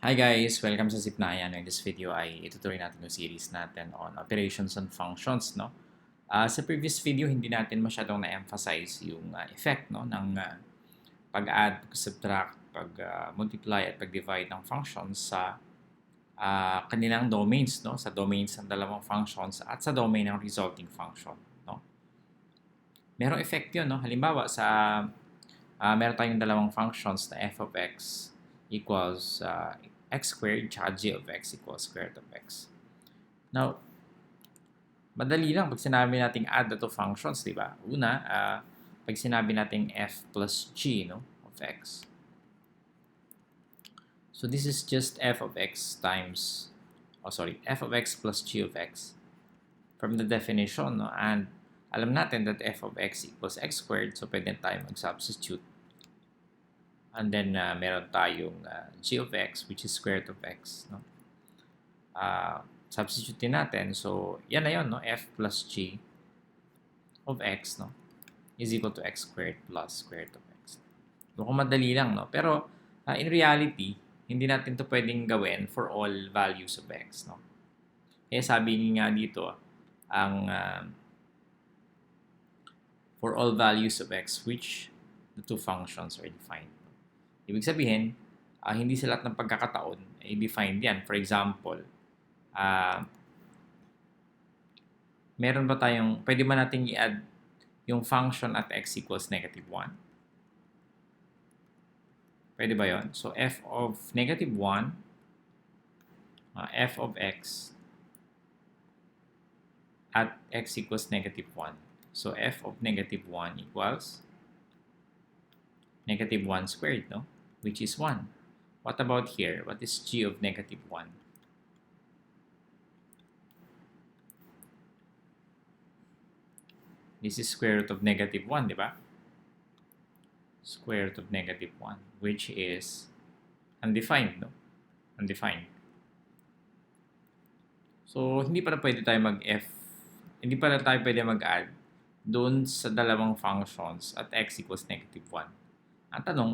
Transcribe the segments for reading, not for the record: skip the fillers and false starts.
Hi guys! Welcome sa Zipnayan. In this video ay itutuloy natin yung series natin on operations and functions. No? Sa previous video, hindi natin masyadong na-emphasize yung effect no, ng pag-add, pag-subtract, pag-multiply at pag-divide ng functions sa kanilang domains. No? Sa domains ng dalawang functions at sa domain ng resulting function. No? Merong effect yun. No? Halimbawa, meron tayong dalawang functions na f of x equals x squared, tsaka g of x equals square root of x. Now, madali lang pag sinabi nating add the two functions, di ba? Una, pag sinabi nating f plus g no, of x. So, this is just f of x times, f of x plus g of x from the definition. No? And alam natin that f of x equals x squared, so pwede tayo mag-substitute. And then, meron tayong g of x, which is square root of x. No? Substitute din natin. So, yan na yun, no? F plus g of x no? Is equal to x squared plus square root of x. Mukhang madali lang, no? Pero, in reality, hindi natin to pwedeng gawin for all values of x. No? Kaya sabi nga dito, for all values of x which the two functions are defined. Ibig sabihin, hindi sa lahat ng pagkakataon ay defined yan. For example, meron ba tayong, pwede ba natin i-add yung function at x equals negative 1? Pwede ba yon? So, f of negative 1, f of x at x equals negative 1. So, f of negative 1 equals negative 1 squared, no? Which is 1. What about here? What is g of negative 1? This is square root of negative 1, di ba? Square root of negative 1, which is undefined, no? Undefined. So, hindi pa pwede tayo hindi pa tayo pwede mag-add doon sa dalawang functions at x equals negative 1. Ang tanong,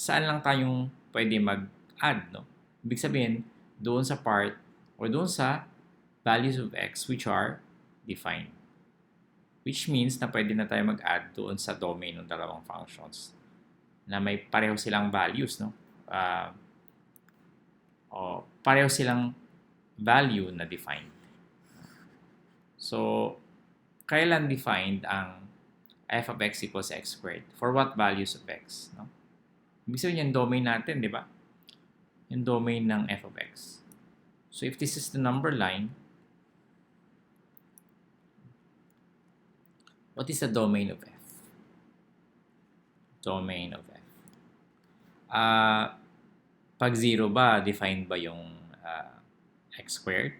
saan lang tayong pwede mag-add, no? Ibig sabihin, doon sa part or doon sa values of x which are defined. Which means na pwede na tayo mag-add doon sa domain ng dalawang functions na may pareho silang values, no? O pareho silang value na defined. So, kailan defined ang f of x equals x squared? For what values of x? No? Ibig sabihin yung domain natin, di ba? Yung domain ng f of x. So, if this is the number line, what is the domain of f? Domain of f. Pag 0 ba, defined ba yung x squared?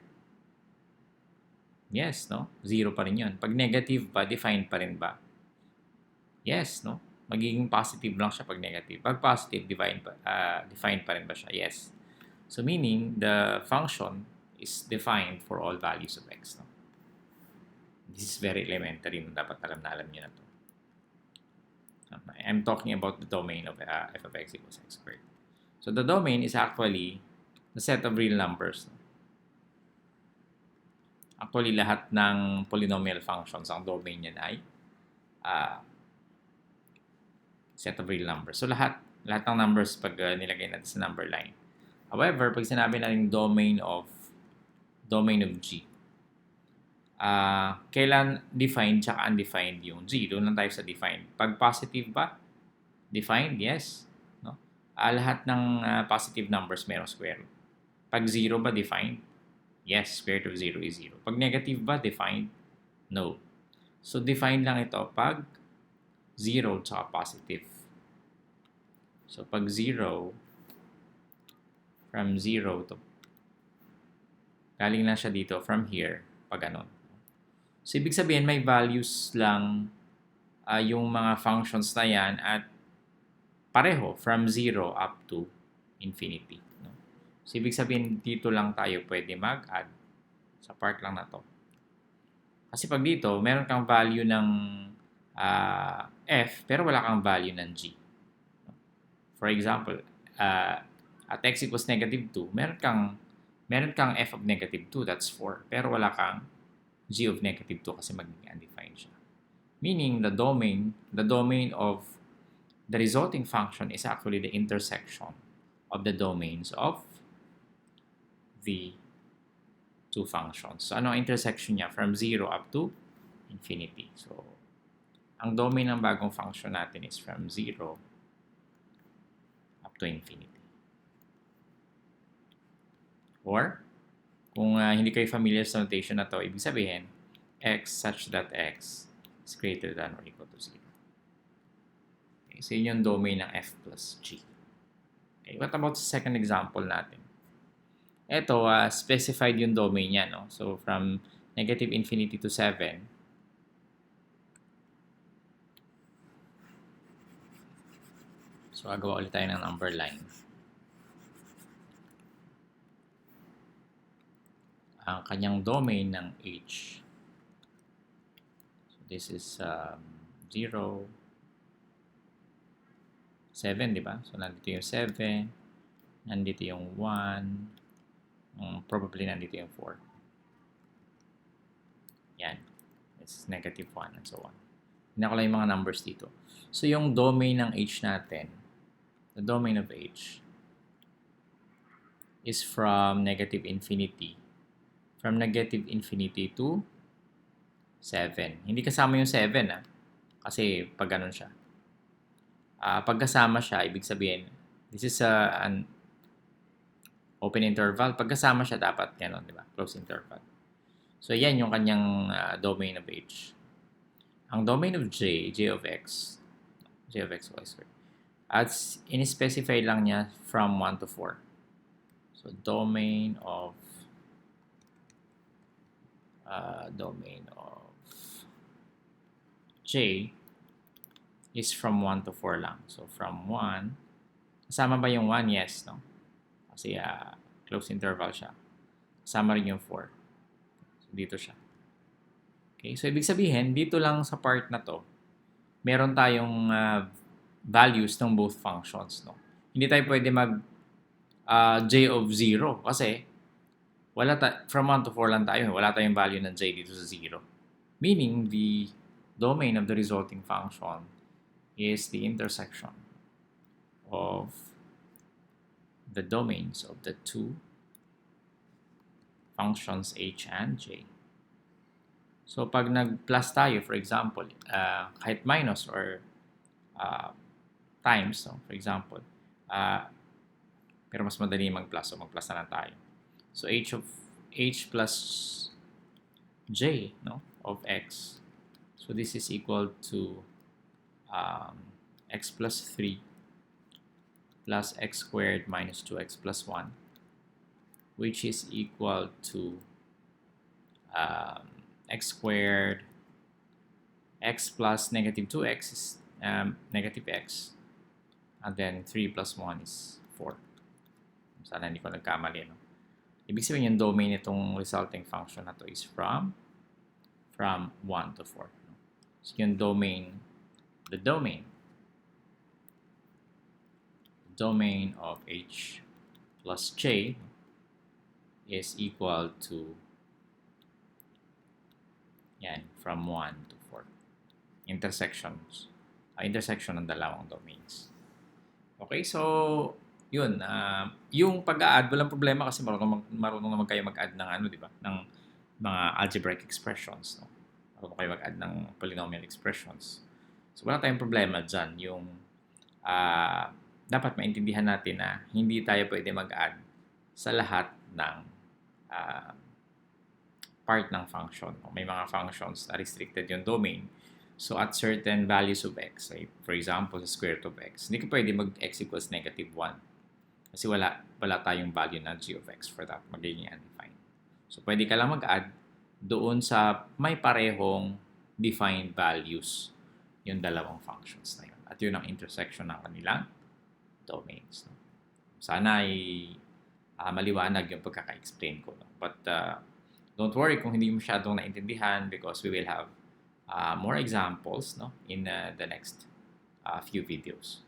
Yes, no? 0 pa rin yun. Pag negative ba, defined pa rin ba? Yes, no? Magiging positive lang siya pag negative. Pag positive, defined pa rin ba siya? Yes. So, meaning, the function is defined for all values of x. No? This is very elementary. Dapat alam nyo na to. I'm talking about the domain of f of x equals x squared. So, the domain is actually the set of real numbers. No? Actually, lahat ng polynomial functions, ang domain niyan ay set of real numbers. So, lahat ng numbers pag nilagay natin sa number line. However, pag sinabi natin domain of G, kailan defined tsaka undefined yung G? Doon lang tayo sa defined. Pag positive ba? Defined? Yes. No? Lahat ng positive numbers mayroong square root. Pag 0 ba defined? Yes, square root of 0 is 0. Pag negative ba defined? No. So, defined lang ito pag 0 tsaka positive. So, pag 0, from 0 to, galing lang siya dito from here, pag ganon. So, ibig sabihin, may values lang yung mga functions na yan at pareho from 0 up to infinity. No? So, ibig sabihin, dito lang tayo pwede mag-add sa part lang na to. Kasi pag dito, meron kang value ng f, pero wala kang value ng g. For example, at x equals negative 2, meron kang f of negative 2, that's 4. Pero wala kang g of negative 2 kasi magiging undefined siya. Meaning, the domain of the resulting function is actually the intersection of the domains of the two functions. So, ano ang intersection niya? From 0 up to infinity. So, ang domain ng bagong function natin is from 0 up to infinity. Or, kung hindi kayo familiar sa notation na to, ibig sabihin, x such that x is greater than or equal to 0. Okay, so yun yung domain ng f plus g. Okay, what about sa second example natin? Ito, specified yung domain niya, no? So, from negative infinity to 7, so, gagawa ulit tayo ng number line. Ang kanyang domain ng h. So, this is 0, 7, di ba? So, nandito yung 7, nandito yung 1, probably nandito yung 4. Yan. It's negative 1 and so on. Hindi ko lang yung mga numbers dito. So, yung domain ng h natin, the domain of h is from negative infinity. From negative infinity to 7. Hindi kasama yung 7, kasi pag ganun siya. Pagkasama siya, ibig sabihin, this is an open interval. Pagkasama siya, dapat gano'n, di ba? Close interval. So, yan yung kanyang domain of h. Ang domain of j of x y squared, at in-specify lang niya from 1 to 4. So, domain of j is from 1 to 4 lang. So, from 1, kasama ba yung 1? Yes, no? Kasi close interval siya. Kasama rin yung 4. So, dito siya. Okay, so ibig sabihin, dito lang sa part na to, meron tayong values ng both functions, no? Hindi tayo pwede mag j of 0 kasi from 1 to 4 lang tayo. Wala tayong value ng j dito sa 0. Meaning, the domain of the resulting function is the intersection of the domains of the two functions h and j. So, pag nag-plus tayo, for example, kahit minus or times, no? For example, pero mas madali mag-plus, so mag-plus na lang tayo. So, h plus j, no, of x. So, this is equal to x plus 3 plus x squared minus 2x plus 1, which is equal to x squared, x plus negative 2x is negative x, and then 3 plus 1 is 4. Sana hindi ko nagkamali, no? Ibig sabihin yung domain nitong resulting function na to is from 1 to 4. No? So yung the domain of h plus j is equal to yan, from 1 to 4. Intersection ng dalawang domains. Okay, so yun, yung pag-a-add, walang problema kasi marunong naman kayo mag-add ng di ba? Ng mga algebraic expressions, no? Marunong kayo mag-add ng polynomial expressions. So wala tayong problema dyan. Yung dapat maintindihan natin na hindi tayo pwede mag-add sa lahat ng part ng function. May mga functions na restricted yung domain. So, at certain values of x, like for example, the square root of x, hindi ka pwede mag-x equals negative 1. Kasi wala tayong value na g of x for that. Magiging undefined. So, pwede ka lang mag-add doon sa may parehong defined values yung dalawang functions na yun. At yun ang intersection ng kanilang domains. No? Sana ay maliwanag yung pagkaka-explain ko. No? But don't worry kung hindi masyadong naintindihan because we will have more examples, no, in the next few videos.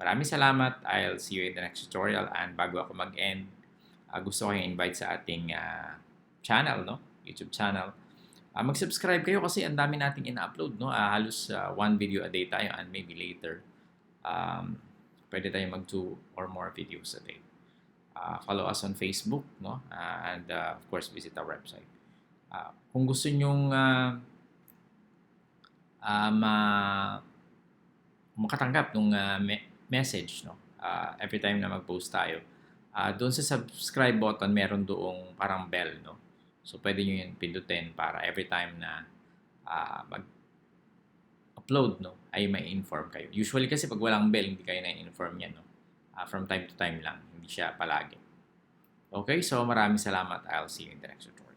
Maraming salamat. I'll see you in the next tutorial. And bago ako mag-end, gusto ko yung invite sa ating channel, no? YouTube channel. Mag-subscribe kayo kasi ang dami nating ina-upload, no? Halos one video a day tayo, and maybe later pwede tayo mag 2 or more videos a day. Follow us on Facebook, no? And of course, visit our website. Kung gusto nyong makatanggap ng message, no? Every time na mag-post tayo, doon sa subscribe button, meron doong parang bell, no? So, pwede nyo yun pindutin para every time na mag-upload, no, ay may inform kayo. Usually kasi pag walang bell, hindi kayo na-inform yan, no? From time to time lang, hindi siya palagi. Okay, so maraming salamat. I'll see you in the next tutorial.